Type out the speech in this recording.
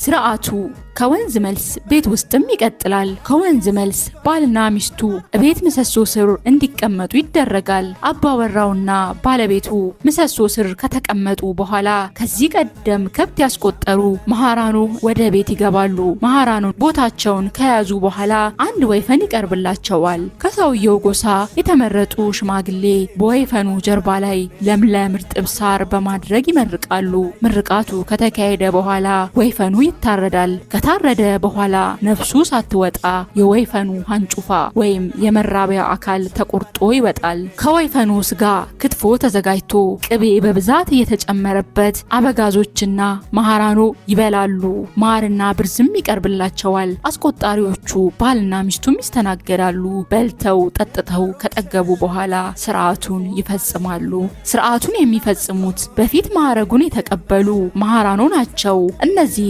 ስርዓቱ ከወንዝ መልስ ቤት ውስጥም ይቀጥላል። ከወንዝ መልስ ባልና ሚስቱ ቤት ምሰሶ ስር እንዲቀመጡ ይደረጋል። አባወራውና ባለቤቱ ምሰሶ ስር ከተቀመጡ በኋላ ከዚህ ቀደም ከብት ያስቆጠሩ መሃራኑ ወደ ቤት ይገባሉ። መሃራኑ ቦታቸውን ከያዙ በኋላ አንድ ወይፈን ይቀርብላቸዋል። ከሰውየው ጎሳ የተመረጡ ሽማግሌ በወይፈኑ ጀርባ ላይ ለምለም እርጥብ ሳር በማድረግ ይመርቃሉ። ምርቃቱ ከተካሄደ በኋላ ወይፈኑ ይታረዳል። ከታረደ በኋላ ነፍሱ ሳትወጣ የወይፈኑ አንጩፋ ወይም የመራቢያ አካል ተቆርጦ ይወጣል። ከወይፈኑ ስጋ ክትፎ ተዘጋጅቶ ቅቤ በብዛት እየተጨመረበት አበጋዞችና መሃራኑ ይበላሉ። ማርና ብርዝም ይቀርብላቸዋል። አስቆጣሪዎቹ ባልና ሚስቱም ይስተናገዳሉ። በልተው ጠጥተው ከጠገቡ በኋላ ስርዓቱን ይፈጽማሉ። ስርዓቱን የሚፈጽሙት በፊት ማዕረጉን የተቀበሉ መሃራኑ ናቸው። እነዚህ